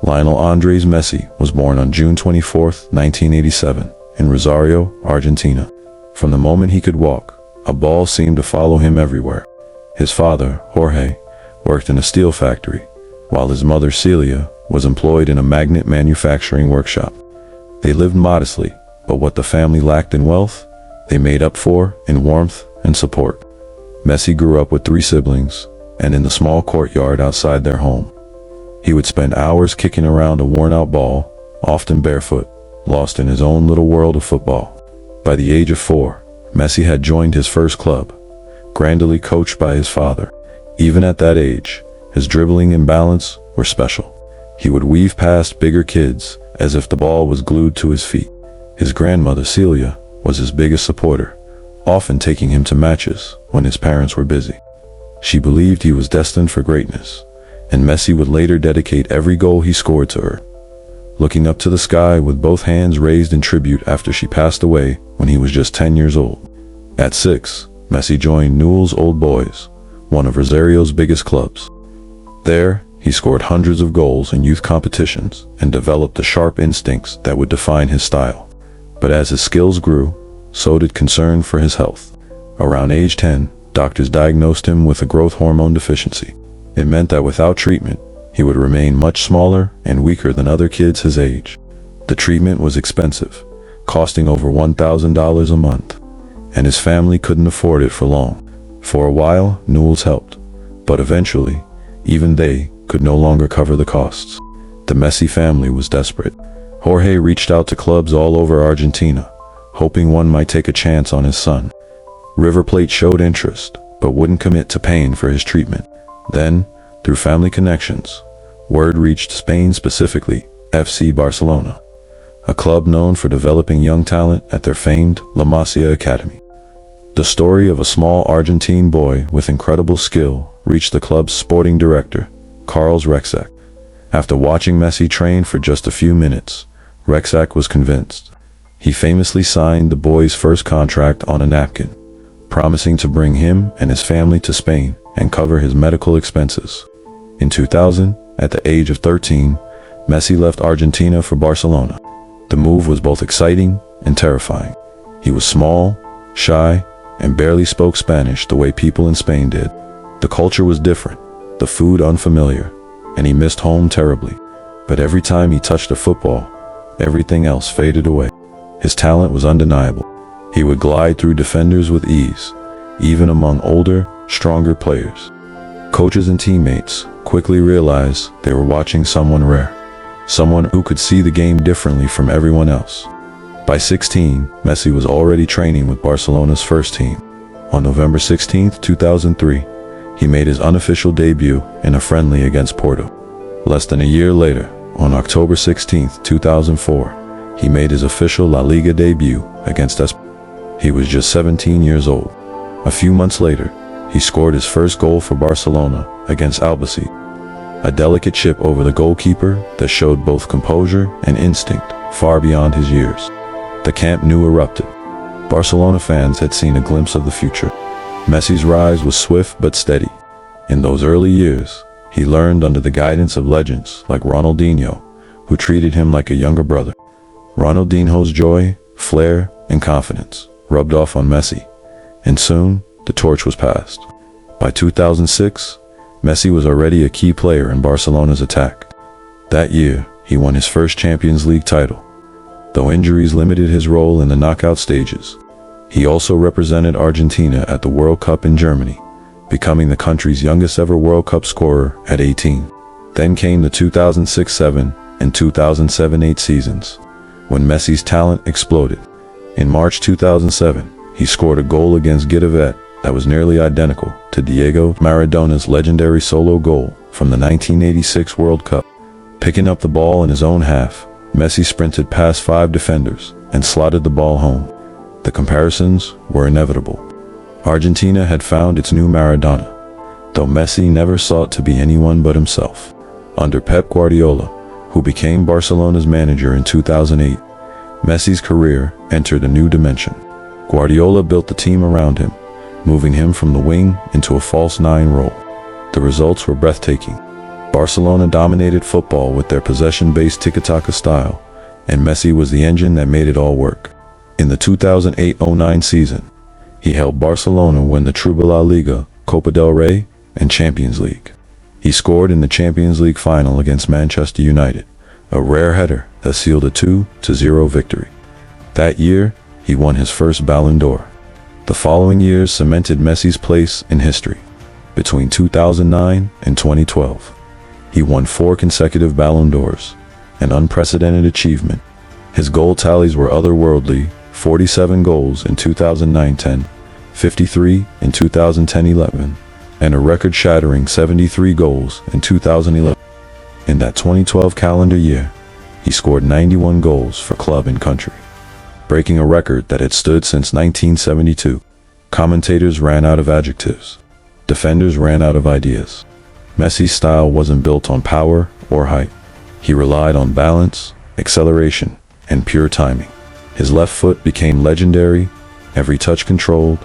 Lionel Andres Messi was born on June 24, 1987, in Rosario, Argentina. From the moment he could walk, a ball seemed to follow him everywhere. His father, Jorge, worked in a steel factory, while his mother, Celia, was employed in a magnet manufacturing workshop. They lived modestly, but what the family lacked in wealth, they made up for in warmth and support. Messi grew up with 3 siblings, and in the small courtyard outside their home. He would spend hours kicking around a worn-out ball, often barefoot, lost in his own little world of football. By the age of 4, Messi had joined his first club, grandly coached by his father. Even at that age, his dribbling and balance were special. He would weave past bigger kids as if the ball was glued to his feet. His grandmother, Celia, was his biggest supporter, often taking him to matches when his parents were busy. She believed he was destined for greatness, and Messi would later dedicate every goal he scored to her, looking up to the sky with both hands raised in tribute after she passed away when he was just 10 years old. At 6, Messi joined Newell's Old Boys, one of Rosario's biggest clubs. There, he scored hundreds of goals in youth competitions and developed the sharp instincts that would define his style. But as his skills grew, so did concern for his health. Around age 10, doctors diagnosed him with a growth hormone deficiency. It meant that without treatment, he would remain much smaller and weaker than other kids his age. The treatment was expensive, costing over $1,000 a month, and his family couldn't afford it for long. For a while, Newell's helped, but eventually, even they could no longer cover the costs. The Messi family was desperate. Jorge reached out to clubs all over Argentina, hoping one might take a chance on his son. River Plate showed interest, but wouldn't commit to paying for his treatment. Then, through family connections, word reached Spain, specifically FC Barcelona, a club known for developing young talent at their famed La Masia Academy. The story of a small Argentine boy with incredible skill reached the club's sporting director, Carlos Rexach. After watching Messi train for just a few minutes, Rexach was convinced. He famously signed the boy's first contract on a napkin, promising to bring him and his family to Spain and cover his medical expenses. In 2000, at the age of 13, Messi left Argentina for Barcelona. The move was both exciting and terrifying. He was small, shy, and barely spoke Spanish the way people in Spain did. The culture was different, the food unfamiliar, and he missed home terribly. But every time he touched a football, everything else faded away. His talent was undeniable. He would glide through defenders with ease, even among older, stronger players. Coaches and teammates quickly realized they were watching someone rare, someone who could see the game differently from everyone else. By 16, Messi was already training with Barcelona's first team. On November 16, 2003, he made his unofficial debut in a friendly against Porto. Less than a year later, on October 16, 2004, he made his official La Liga debut against Espanyol. He was just 17 years old. A few months later, he scored his first goal for Barcelona against Albacete, a delicate chip over the goalkeeper that showed both composure and instinct far beyond his years. The Camp Nou erupted. Barcelona fans had seen a glimpse of the future. Messi's rise was swift but steady. In those early years, he learned under the guidance of legends like Ronaldinho, who treated him like a younger brother. Ronaldinho's joy, flair, and confidence rubbed off on Messi, and soon the torch was passed. By 2006, Messi was already a key player in Barcelona's attack. That year, he won his first Champions League title. Though injuries limited his role in the knockout stages, he also represented Argentina at the World Cup in Germany, becoming the country's youngest ever World Cup scorer at 18. Then came the 2006-07 and 2007-08 seasons, when Messi's talent exploded. In March 2007, he scored a goal against Guardiola that was nearly identical to Diego Maradona's legendary solo goal from the 1986 World Cup. Picking up the ball in his own half, Messi sprinted past 5 defenders and slotted the ball home. The comparisons were inevitable. Argentina had found its new Maradona, though Messi never sought to be anyone but himself. Under Pep Guardiola, who became Barcelona's manager in 2008, Messi's career entered a new dimension. Guardiola built the team around him, moving him from the wing into a false 9 role. The results were breathtaking. Barcelona dominated football with their possession-based tiki-taka style, and Messi was the engine that made it all work. In the 2008-09 season, he helped Barcelona win the Triple La Liga, Copa del Rey, and Champions League. He scored in the Champions League final against Manchester United, a rare header that sealed a 2-0 victory. That year, he won his first Ballon d'Or. The following years cemented Messi's place in history. Between 2009 and 2012, he won 4 consecutive Ballon d'Ors, an unprecedented achievement. His goal tallies were otherworldly: 47 goals in 2009-10, 53 in 2010-11, and a record-shattering 73 goals in 2011. In that 2012 calendar year, he scored 91 goals for club and country, breaking a record that had stood since 1972. Commentators ran out of adjectives. Defenders ran out of ideas. Messi's style wasn't built on power or height. He relied on balance, acceleration, and pure timing. His left foot became legendary, every touch controlled,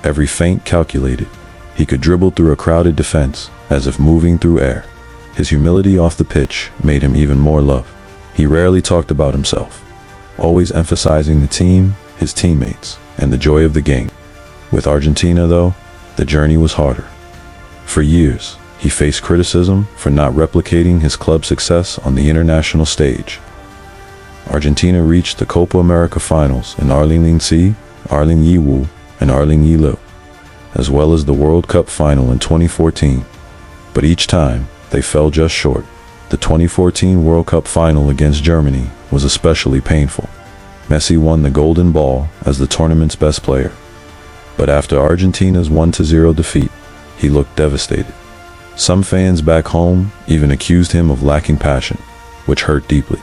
every feint calculated. He could dribble through a crowded defense as if moving through air. His humility off the pitch made him even more loved. He rarely talked about himself, always emphasizing the team, his teammates, and the joy of the game. With Argentina, though, the journey was harder. For years, he faced criticism for not replicating his club's success on the international stage. Argentina reached the Copa America finals in Arlington, Arling-Yiwu, and Arling-Yilu, as well as the World Cup final in 2014. But each time, they fell just short. The 2014 World Cup final against Germany was especially painful. Messi won the Golden Ball as the tournament's best player. But after Argentina's 1-0 defeat, he looked devastated. Some fans back home even accused him of lacking passion, which hurt deeply.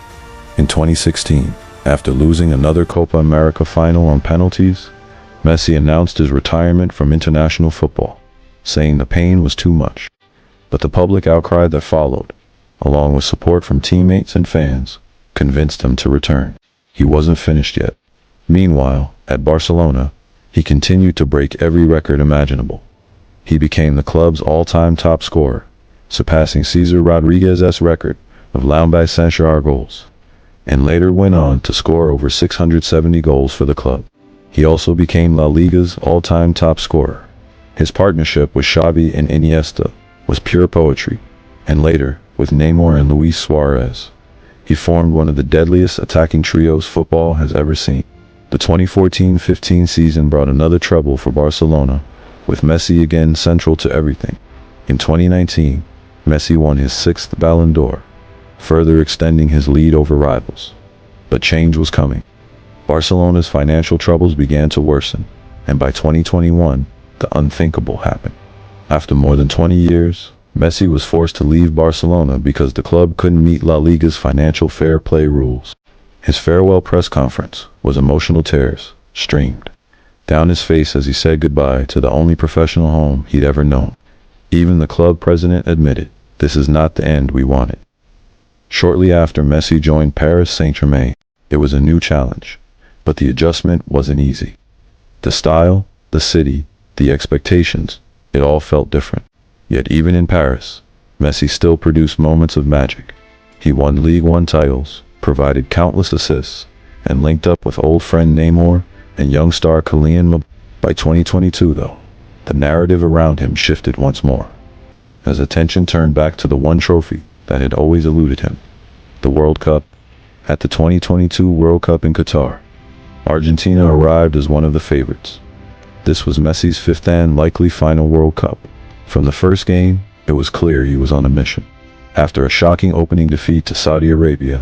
In 2016, after losing another Copa America final on penalties, Messi announced his retirement from international football, saying the pain was too much. But the public outcry that followed, along with support from teammates and fans, convinced him to return. He wasn't finished yet. Meanwhile, at Barcelona, he continued to break every record imaginable. He became the club's all-time top scorer, surpassing Cesar Rodriguez's record of Lionel Messi goals, and later went on to score over 670 goals for the club. He also became La Liga's all-time top scorer. His partnership with Xavi and Iniesta was pure poetry, and later, with Neymar and Luis Suarez, he formed one of the deadliest attacking trios football has ever seen. The 2014-15 season brought another treble for Barcelona, with Messi again central to everything. In 2019, Messi won his 6th Ballon d'Or, further extending his lead over rivals. But change was coming. Barcelona's financial troubles began to worsen, and by 2021, the unthinkable happened. After more than 20 years, Messi was forced to leave Barcelona because the club couldn't meet La Liga's financial fair play rules. His farewell press conference was emotional tears, streamed down his face as he said goodbye to the only professional home he'd ever known. Even the club president admitted, "This is not the end we wanted." Shortly after Messi joined Paris Saint-Germain, it was a new challenge, but the adjustment wasn't easy. The style, the city, the expectations, it all felt different. Yet even in Paris, Messi still produced moments of magic. He won Ligue 1 titles, provided countless assists, and linked up with old friend Neymar and young star Kylian Mbappé. By 2022, though, the narrative around him shifted once more, as attention turned back to the one trophy that had always eluded him: the World Cup. At the 2022 World Cup in Qatar, Argentina arrived as one of the favorites. This was Messi's 5th and likely final World Cup. From the first game, it was clear he was on a mission. After a shocking opening defeat to Saudi Arabia,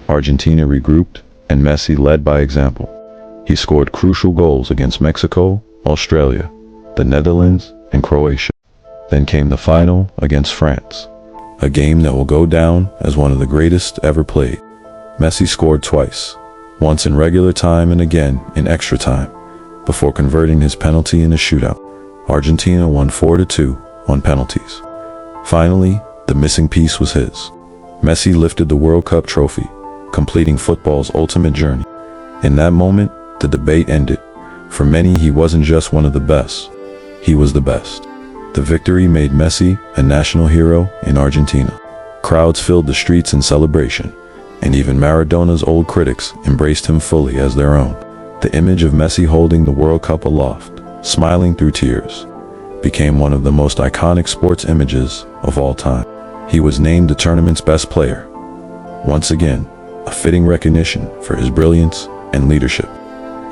Argentina regrouped, and Messi led by example. He scored crucial goals against Mexico, Australia, the Netherlands, and Croatia. Then came the final against France, a game that will go down as one of the greatest ever played. Messi scored twice, once in regular time and again in extra time, before converting his penalty in a shootout. Argentina won 4-2 on penalties. Finally, the missing piece was his. Messi lifted the World Cup trophy, completing football's ultimate journey. In that moment, the debate ended. For many, he wasn't just one of the best, he was the best. The victory made Messi a national hero in Argentina. Crowds filled the streets in celebration, and even Maradona's old critics embraced him fully as their own. The image of Messi holding the World Cup aloft, smiling through tears, became one of the most iconic sports images of all time. He was named the tournament's best player. Once again, a fitting recognition for his brilliance and leadership.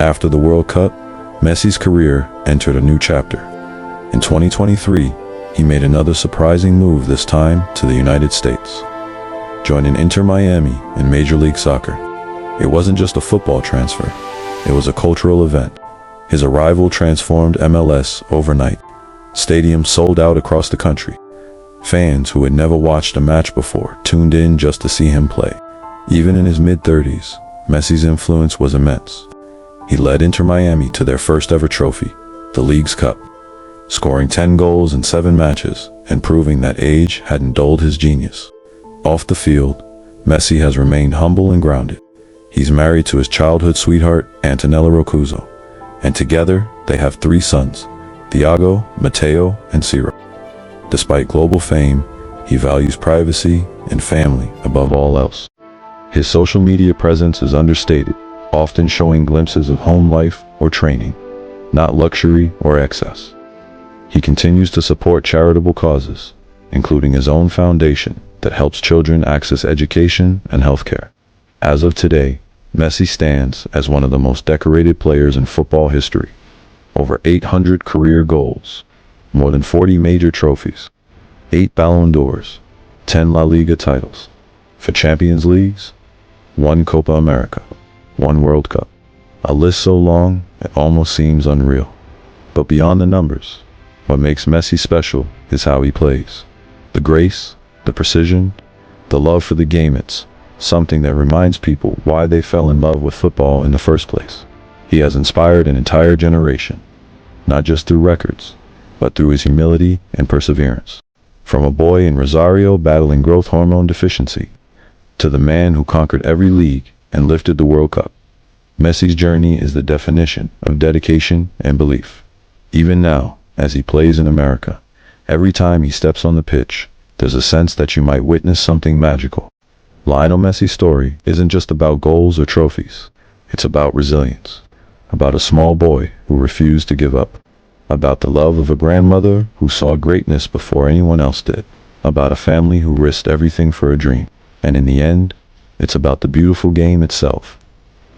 After the World Cup, Messi's career entered a new chapter. In 2023, he made another surprising move, this time to the United States, joining Inter Miami in Major League Soccer. It wasn't just a football transfer, it was a cultural event. His arrival transformed MLS overnight. Stadiums sold out across the country. Fans who had never watched a match before tuned in just to see him play. Even in his mid-30s, Messi's influence was immense. He led Inter Miami to their first ever trophy, the League's Cup, scoring 10 goals in 7 matches and proving that age hadn't dulled his genius. Off the field, Messi has remained humble and grounded. He's married to his childhood sweetheart, Antonella Roccuzzo, and together they have 3 sons, Thiago, Matteo, and Ciro. Despite global fame, he values privacy and family above all else. His social media presence is understated, often showing glimpses of home life or training, not luxury or excess. He continues to support charitable causes, including his own foundation that helps children access education and healthcare. As of today, Messi stands as one of the most decorated players in football history. Over 800 career goals, more than 40 major trophies, 8 Ballon d'Ors, 10 La Liga titles, for Champions Leagues, 1 Copa America, 1 World Cup. A list so long, it almost seems unreal. But beyond the numbers, what makes Messi special is how he plays. The grace, the precision, the love for the game. It's something that reminds people why they fell in love with football in the first place. He has inspired an entire generation, not just through records, but through his humility and perseverance. From a boy in Rosario battling growth hormone deficiency, to the man who conquered every league and lifted the World Cup, Messi's journey is the definition of dedication and belief. Even now, as he plays in America, every time he steps on the pitch, there's a sense that you might witness something magical. Lionel Messi's story isn't just about goals or trophies. It's about resilience, about a small boy who refused to give up, about the love of a grandmother who saw greatness before anyone else did, about a family who risked everything for a dream. And in the end, it's about the beautiful game itself,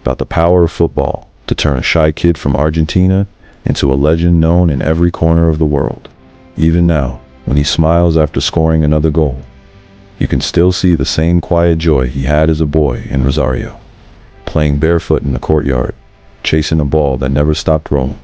about the power of football to turn a shy kid from Argentina into a legend known in every corner of the world. Even now, when he smiles after scoring another goal, you can still see the same quiet joy he had as a boy in Rosario, playing barefoot in the courtyard, chasing a ball that never stopped rolling.